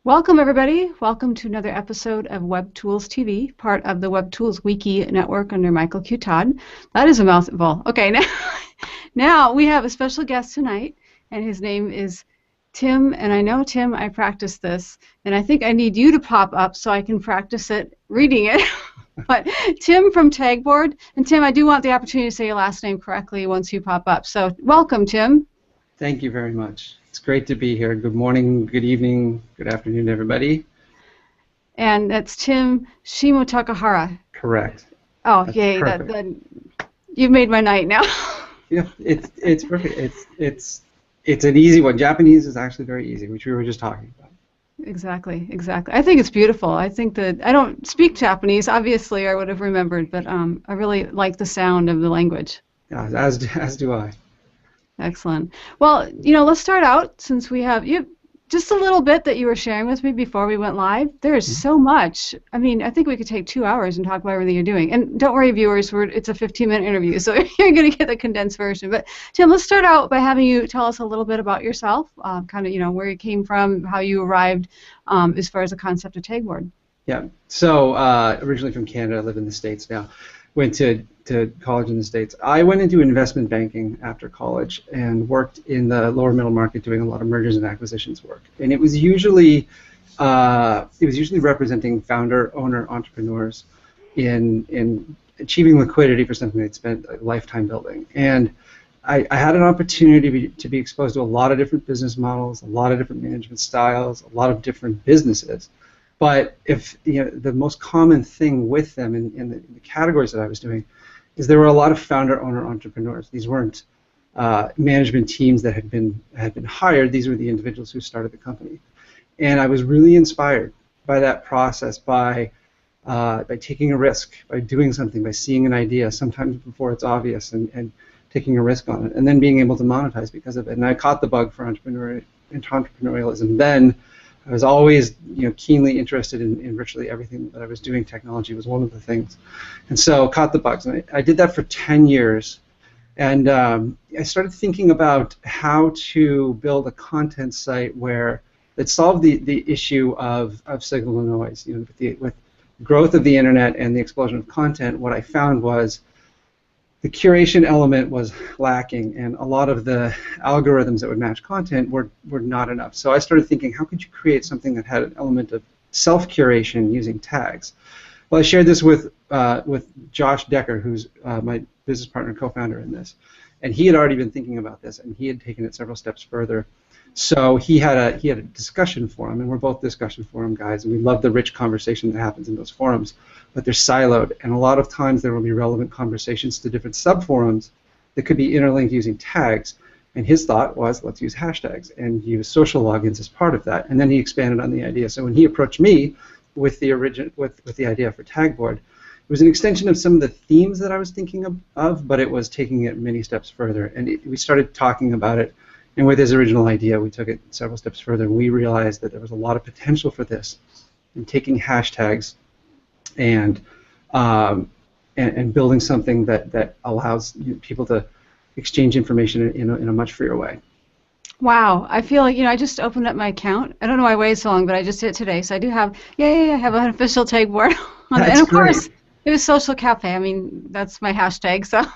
Welcome, everybody. Welcome to another episode of Web Tools TV, part of the Web Tools Wiki network under Michael Q. Todd. That is a mouthful. Okay, now we have a special guest tonight, and his name is Tim. And I know, Tim, I practiced this, and I think I need you to pop up so I can practice it, reading it. But Tim from Tagboard. And Tim, I do want the opportunity to say your last name correctly once you pop up. So welcome, Tim. Thank you very much. It's great to be here. Good morning, good evening, good afternoon, everybody. And that's Tim Shimotakahara. Correct. Oh, That's yay! perfect. You've made my night now. Yeah, it's perfect. It's an easy one. Japanese is actually very easy, which we were just talking about. Exactly. I think it's beautiful. I think that I don't speak Japanese. Obviously, I would have remembered, but I really like the sound of the language. Yeah, as do I. Excellent. Well, let's start out since we have you just a little bit that you were sharing with me before we went live. There is so much. I mean, I think we could take 2 hours and talk about everything you're doing. And don't worry, viewers, it's a 15-minute interview, so you're going to get the condensed version. But Tim, let's start out by having you tell us a little bit about yourself, kind of, where you came from, how you arrived, as far as the concept of Tagboard. Yeah. So originally from Canada, I live in the States now. Went to college in the States. I went into investment banking after college and worked in the lower middle market doing a lot of mergers and acquisitions work. And it was usually representing founder, owner, entrepreneurs in achieving liquidity for something they'd spent a lifetime building. And I had an opportunity to be exposed to a lot of different business models, a lot of different management styles, a lot of different businesses. But if the most common thing with them in the categories that I was doing is there were a lot of founder, owner, entrepreneurs. These weren't management teams that had been hired. These were the individuals who started the company, and I was really inspired by that process, by taking a risk, by doing something, by seeing an idea, sometimes before it's obvious, and taking a risk on it, and then being able to monetize because of it. And I caught the bug for entrepreneurialism then. I was always, keenly interested in virtually everything that I was doing. Technology was one of the things, and so caught the bugs. And I did that for 10 years, and I started thinking about how to build a content site where it solved the issue of signal and noise. With growth of the internet and the explosion of content, what I found was the curation element was lacking, and a lot of the algorithms that would match content were not enough. So I started thinking, how could you create something that had an element of self-curation using tags? Well, I shared this with Josh Decker, who's my business partner and co-founder in this, and he had already been thinking about this, and he had taken it several steps further. So he had a discussion forum, and we're both discussion forum guys, and we love the rich conversation that happens in those forums, but they're siloed, and a lot of times there will be relevant conversations to different sub-forums that could be interlinked using tags, and his thought was, let's use hashtags and use social logins as part of that, and then he expanded on the idea. So when he approached me with the idea for Tagboard, it was an extension of some of the themes that I was thinking of, but it was taking it many steps further, and we started talking about it. And with his original idea, we took it several steps further, and we realized that there was a lot of potential for this in taking hashtags and building something that allows people to exchange information in a much freer way. Wow, I feel like I just opened up my account. I don't know why I waited so long, but I just did it today. So I do have, I have an official Tagboard on it. And of course, it was Social Cafe. I mean, that's my hashtag. So,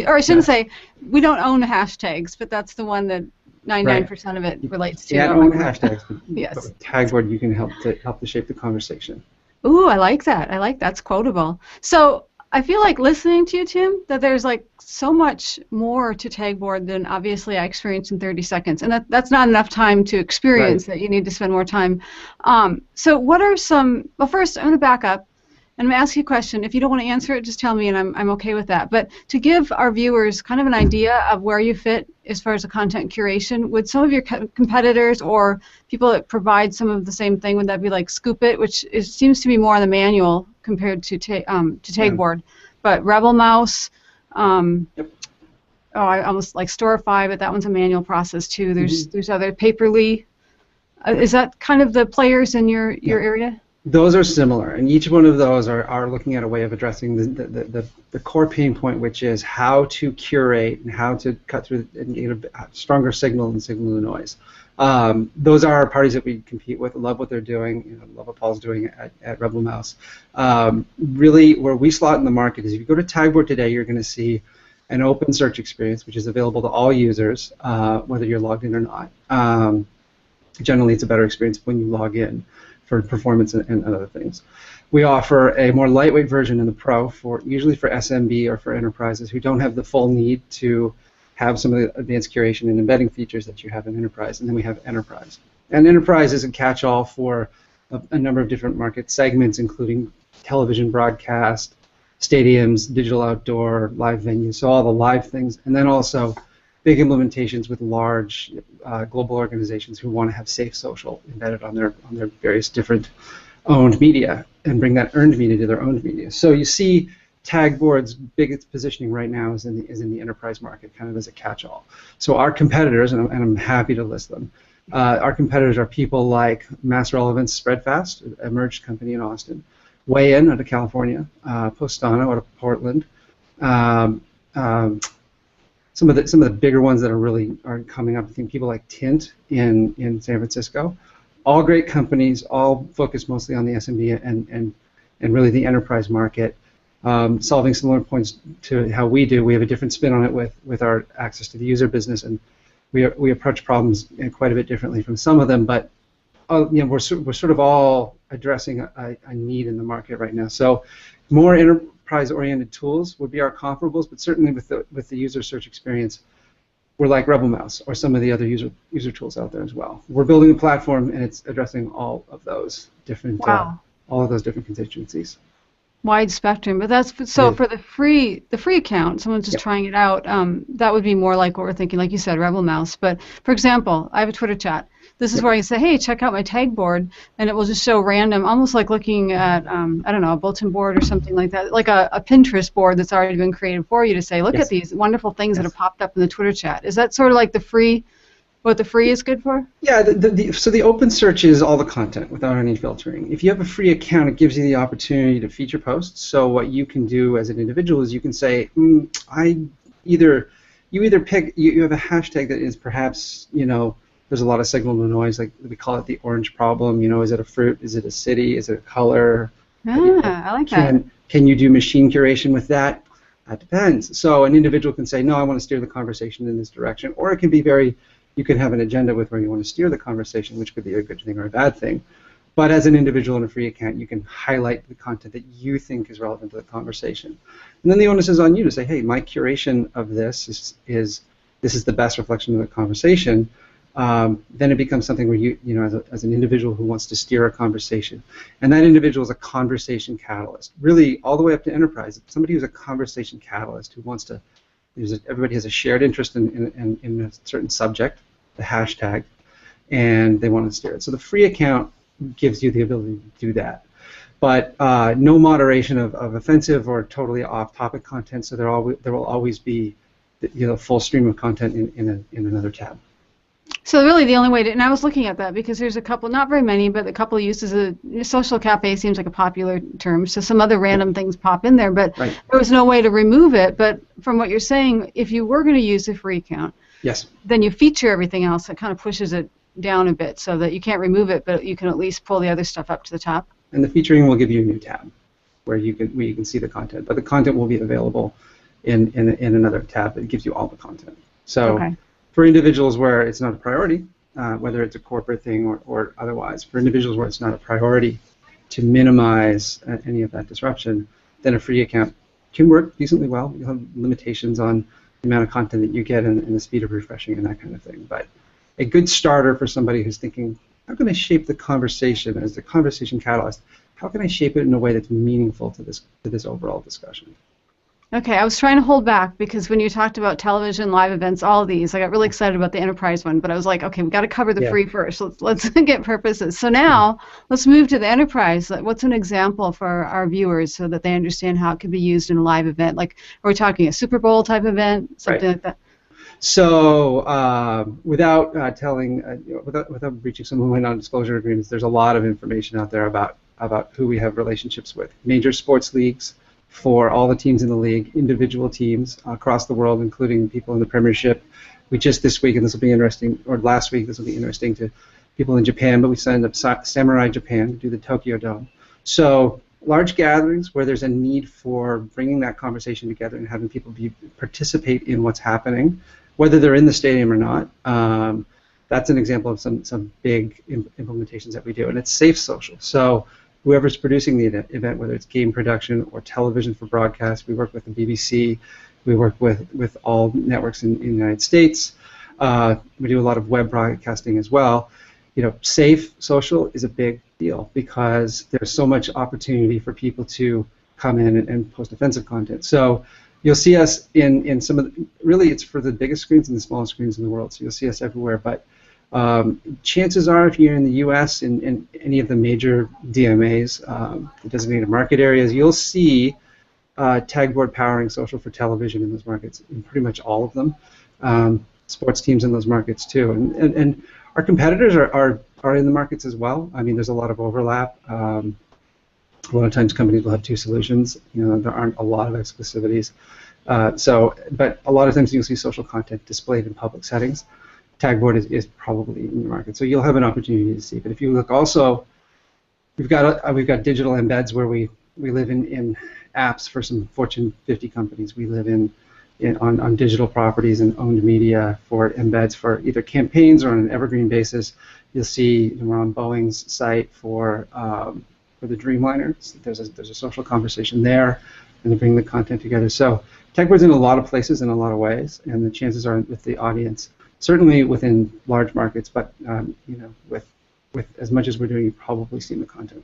or I shouldn't say, we don't own hashtags, but that's the one that 99% of it relates to. Yeah, own hashtags. Yes. But with Tagboard, you can help to shape the conversation. Ooh, I like that. That's quotable. So I feel like listening to you, Tim, that there's so much more to Tagboard than obviously I experienced in 30 seconds, and that's not enough time to experience. That you need to spend more time. So what are some? Well, first I'm going to back up. And I'm going to ask you a question. If you don't want to answer it, just tell me, and I'm okay with that. But to give our viewers kind of an idea of where you fit as far as the content curation, would some of your competitors or people that provide some of the same thing, would that be like Scoop.it, which seems to be more on the manual compared to Tagboard? But Rebel Mouse, I almost like Storify, but that one's a manual process too. There's other Paperly. Is that kind of the players in your area? Those are similar, and each one of those are looking at a way of addressing the core pain point, which is how to curate and how to cut through and get a stronger signal and signal to noise. Those are parties that we compete with. I love what they're doing. Love what Paul's doing at Rebel Mouse. Really, where we slot in the market is if you go to Tagboard today, you're going to see an open search experience, which is available to all users, whether you're logged in or not. Generally, it's a better experience when you log in for performance and other things. We offer a more lightweight version in the Pro, usually for SMB or for enterprises who don't have the full need to have some of the advanced curation and embedding features that you have in Enterprise. And then we have Enterprise. And Enterprise is a catch-all for a number of different market segments, including television broadcast, stadiums, digital outdoor, live venues, so all the live things, and then also big implementations with large global organizations who want to have safe social embedded on their various different owned media and bring that earned media to their owned media. So you see Tagboard's biggest positioning right now is in the enterprise market, kind of as a catch-all. So our competitors, and I'm happy to list them, our competitors are people like Mass Relevance Spreadfast, a merged company in Austin, Weigh-In out of California, Postano out of Portland, some of the bigger ones that are coming up. I think people like Tint in San Francisco. All great companies, all focused mostly on the SMB and really the enterprise market, solving similar points to how we do. We have a different spin on it with our access to the user business, and we approach problems quite a bit differently from some of them. But we're sort of all addressing a need in the market right now. So more enterprise-oriented tools would be our comparables, but certainly with the user search experience, we're like Rebel Mouse or some of the other user tools out there as well. We're building a platform, and it's addressing all of those different constituencies. Wide spectrum, but that's so. Yeah. For the free account, someone's just trying it out. That would be more like what we're thinking, like you said, Rebel Mouse. But for example, I have a Twitter chat. This is where I can say, hey, check out my tag board, and it will just show random, almost like looking at, I don't know, a bulletin board or something like that, like a Pinterest board that's already been created for you to say, look at these wonderful things that have popped up in the Twitter chat. Is that sort of like what the free is good for? Yeah, so the open search is all the content without any filtering. If you have a free account, it gives you the opportunity to feature posts. So what you can do as an individual is you can say, you have a hashtag that is perhaps, there's a lot of signal to noise, like we call it the orange problem. Is it a fruit? Is it a city? Is it a color? I like that. Can you do machine curation with that? That depends. So an individual can say, no, I want to steer the conversation in this direction, or it can be you can have an agenda with where you want to steer the conversation, which could be a good thing or a bad thing. But as an individual in a free account, you can highlight the content that you think is relevant to the conversation. And then the onus is on you to say, hey, my curation of this is the best reflection of the conversation. Then it becomes something where as an individual who wants to steer a conversation, and that individual is a conversation catalyst, really all the way up to enterprise. Somebody who's a conversation catalyst who wants to. Everybody has a shared interest in a certain subject, the hashtag, and they want to steer it. So the free account gives you the ability to do that, but no moderation of offensive or totally off-topic content. So there will always be full stream of content in another tab. So really the only way to, and I was looking at that because there's a couple, not very many, but a couple of uses. Social cafe seems like a popular term, so some other random things pop in there, but there was no way to remove it. But from what you're saying, if you were going to use a free account, then you feature everything else. It kind of pushes it down a bit so that you can't remove it, but you can at least pull the other stuff up to the top. And the featuring will give you a new tab where you can see the content, but the content will be available in another tab that gives you all the content. So. For individuals where it's not a priority, whether it's a corporate thing or otherwise, for individuals where it's not a priority to minimize any of that disruption, then a free account can work decently well. You'll have limitations on the amount of content that you get and the speed of refreshing and that kind of thing. But a good starter for somebody who's thinking, how can I shape the conversation as the conversation catalyst? How can I shape it in a way that's meaningful to this overall discussion? Okay, I was trying to hold back because when you talked about television, live events, all of these, I got really excited about the enterprise one, but I was like, okay, we've got to cover the free first. Let's get purposes. So now, let's move to the enterprise. What's an example for our viewers so that they understand how it could be used in a live event? Like, are we talking a Super Bowl type event, something like that? So without breaching some of my non-disclosure agreements, there's a lot of information out there about who we have relationships with. Major sports leagues, for all the teams in the league, individual teams across the world, including people in the Premiership, We just this week, and this will be interesting, or last week, this will be interesting to people in Japan, but we signed up Samurai Japan to do the Tokyo Dome. So large gatherings where there's a need for bringing that conversation together and having people participate in what's happening, whether they're in the stadium or not. That's an example of some big implementations that we do, and it's safe social. So whoever's producing the event, whether it's game production or television for broadcast, we work with the BBC, we work with all networks in the United States. We do a lot of web broadcasting as well. Safe social is a big deal because there's so much opportunity for people to come in and post offensive content. So you'll see us in some of really it's for the biggest screens and the smallest screens in the world, so you'll see us everywhere. But chances are, if you're in the U.S. in any of the major DMAs, the designated market areas, you'll see Tagboard powering social for television in those markets, in pretty much all of them. Sports teams in those markets too, and our competitors are in the markets as well. I mean, there's a lot of overlap. A lot of times companies will have two solutions. There aren't a lot of exclusivities. But a lot of times you'll see social content displayed in public settings. Tagboard is probably in the market, so you'll have an opportunity to see. But if you look also, we've got digital embeds where we live in apps for some Fortune 50 companies. We live on digital properties and owned media for embeds for either campaigns or on an evergreen basis. You'll see we're on Boeing's site for the Dreamliner. There's a social conversation there, and they bring the content together. So Tagboard's in a lot of places in a lot of ways, and the chances are with the audience, certainly within large markets, but with as much as we're doing, you've probably seen the content.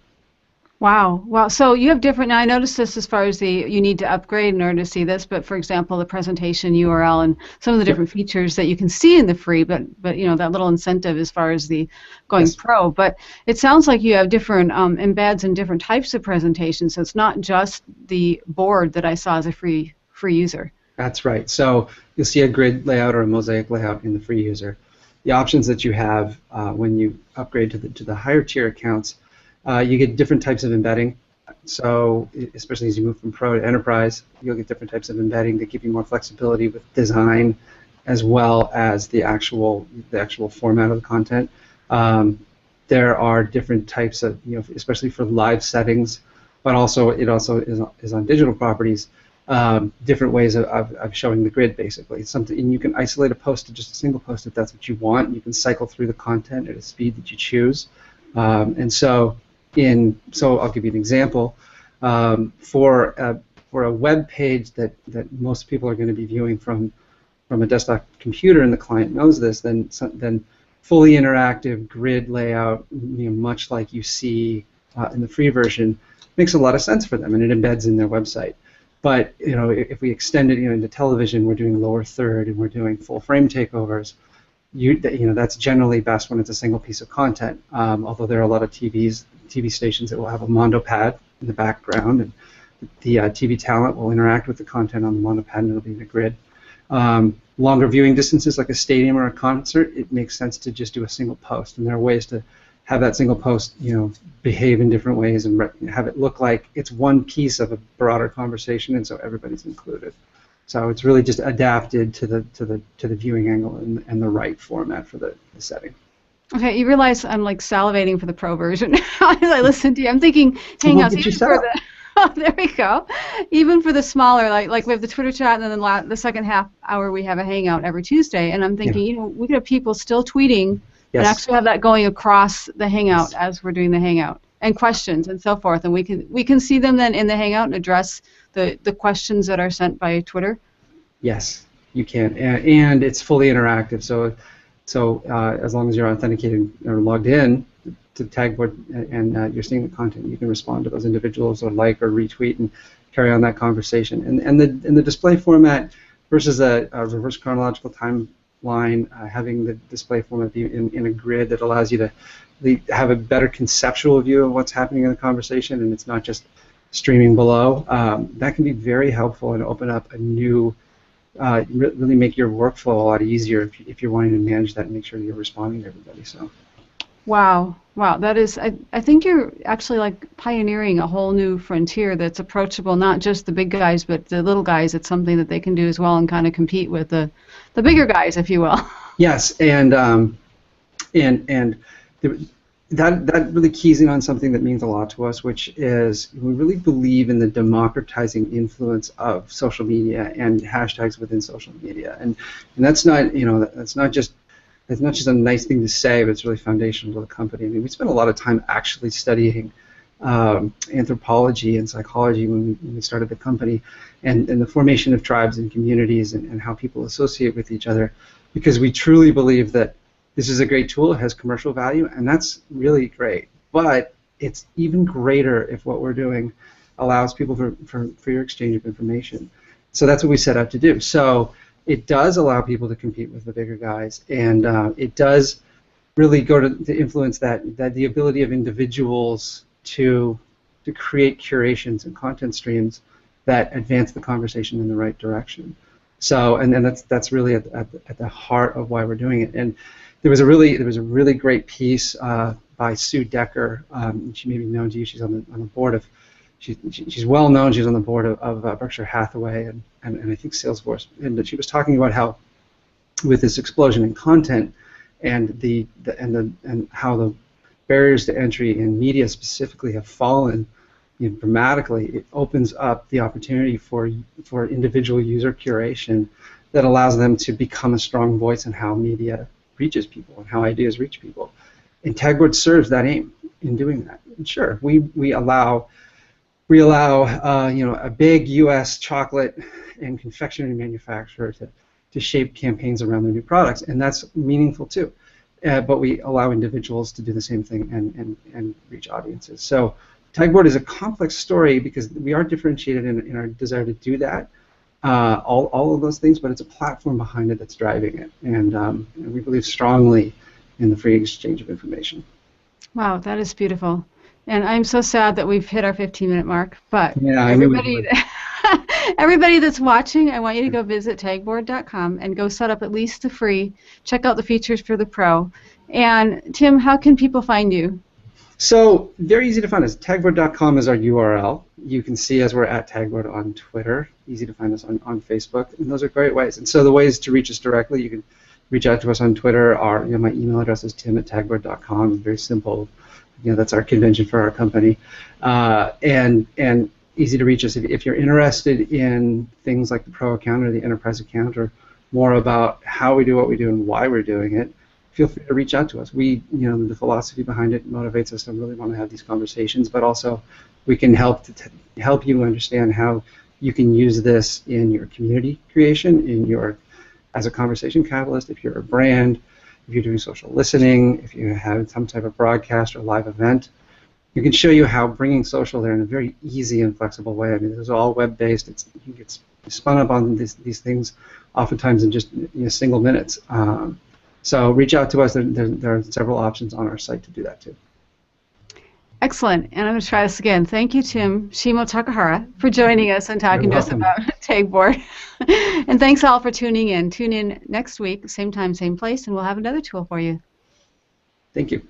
Wow. Well, so you have different, now I noticed this as far as you need to upgrade in order to see this, but for example, the presentation URL and some of the different features that you can see in the free, but that little incentive as far as the going pro. But it sounds like you have different embeds and different types of presentations, so it's not just the board that I saw as a free user. That's right. So you'll see a grid layout or a mosaic layout in the free user. The options that you have when you upgrade to the higher tier accounts, you get different types of embedding. So especially as you move from Pro to Enterprise, you'll get different types of embedding that give you more flexibility with design, as well as the actual format of the content. There are different types of, especially for live settings, but also it also is on digital properties. Different ways of showing the grid, basically. And you can isolate a post to just a single post if that's what you want. You can cycle through the content at a speed that you choose. So I'll give you an example. For a web page that most people are going to be viewing from a desktop computer, and the client knows this, then fully interactive grid layout, much like you see in the free version, makes a lot of sense for them, and it embeds in their website. But if we extend it into television, we're doing lower third and we're doing full frame takeovers. That's generally best when it's a single piece of content. Although there are a lot of TV stations that will have a Mondo pad in the background, and the TV talent will interact with the content on the Mondo pad, and it'll be in the grid. Longer viewing distances, like a stadium or a concert, it makes sense to just do a single post, and there are ways to have that single post, behave in different ways and have it look like it's one piece of a broader conversation, and so everybody's included. So it's really just adapted to the viewing angle and the right format for the setting. Okay, you realize I'm like salivating for the pro version as I listen to you. I'm thinking Hangouts even for the. Oh, there we go. Even for the smaller, like we have the Twitter chat, and then the second half hour we have a Hangout every Tuesday. And I'm thinking, we could have people still tweeting. Yes. And actually have that going across the Hangout as we're doing the Hangout, and questions and so forth, and we can see them then in the Hangout and address the questions that are sent by Twitter. Yes, you can, and it's fully interactive. So as long as you're authenticated or logged in to Tagboard and you're seeing the content, you can respond to those individuals or like or retweet and carry on that conversation. And the display format versus a reverse chronological timeline, having the display format be in a grid that allows you to have a better conceptual view of what's happening in the conversation, and it's not just streaming below. That can be very helpful and open up a new, really make your workflow a lot easier if you're wanting to manage that and make sure that you're responding to everybody. So. Wow. Wow. That is, I think you're actually like pioneering a whole new frontier that's approachable, not just the big guys, but the little guys. It's something that they can do as well and kind of compete with the bigger guys, if you will. Yes, and the, that really keys in on something that means a lot to us, which is we really believe in the democratizing influence of social media and hashtags within social media, and that's not that's not just a nice thing to say, but it's really foundational to the company. I mean, we spent a lot of time actually studying anthropology and psychology when we started the company, and the formation of tribes and communities and how people associate with each other, because we truly believe that this is a great tool. It has commercial value, and that's really great. But it's even greater if what we're doing allows people for your exchange of information. So that's what we set out to do. So it does allow people to compete with the bigger guys, and it does really go to influence that the ability of individuals to create curations and content streams that advance the conversation in the right direction. So, and then that's really at the heart of why we're doing it. And there was a really great piece by Sue Decker. She may be known to you. She's on the board of she's well known. She's on the board of Berkshire Hathaway and I think Salesforce. And she was talking about how with this explosion in content and and how the barriers to entry in media specifically have fallen dramatically, it opens up the opportunity for individual user curation that allows them to become a strong voice in how media reaches people and how ideas reach people. And Tagboard serves that aim in doing that. And sure, we allow a big U.S. chocolate and confectionery manufacturer to shape campaigns around their new products, and that's meaningful too. But we allow individuals to do the same thing and reach audiences. So Tagboard is a complex story because we are differentiated in our desire to do that, all of those things, but it's a platform behind it that's driving it, and we believe strongly in the free exchange of information. Wow, that is beautiful. And I'm so sad that we've hit our 15-minute mark, but Yeah, I knew we would. everybody that's watching, I want you to go visit tagboard.com and go set up at least the free, check out the features for the pro. And Tim, how can people find you? So very easy to find us. Tagboard.com is our URL. You can see us, we're at Tagboard on Twitter. Easy to find us on Facebook, and those are great ways. And so the ways to reach us directly, you can reach out to us on Twitter. My email address is tim@tagboard.com. It's very simple. That's our convention for our company, and easy to reach us. If you're interested in things like the pro account or the enterprise account, or more about how we do what we do and why we're doing it, feel free to reach out to us. The philosophy behind it motivates us to really want to have these conversations, but also we can help you understand how you can use this in your community creation, as a conversation catalyst. If you're a brand, if you're doing social listening, if you have some type of broadcast or live event, we can show you how bringing social there in a very easy and flexible way. I mean, this is all web-based. You get spun up on these things oftentimes in just single minutes. So reach out to us. There are several options on our site to do that too. Excellent. And I'm going to try this again. Thank you, Tim Shimo Takahara, for joining us and talking to us about Tagboard. And thanks all for tuning in. Tune in next week, same time, same place, and we'll have another tool for you. Thank you.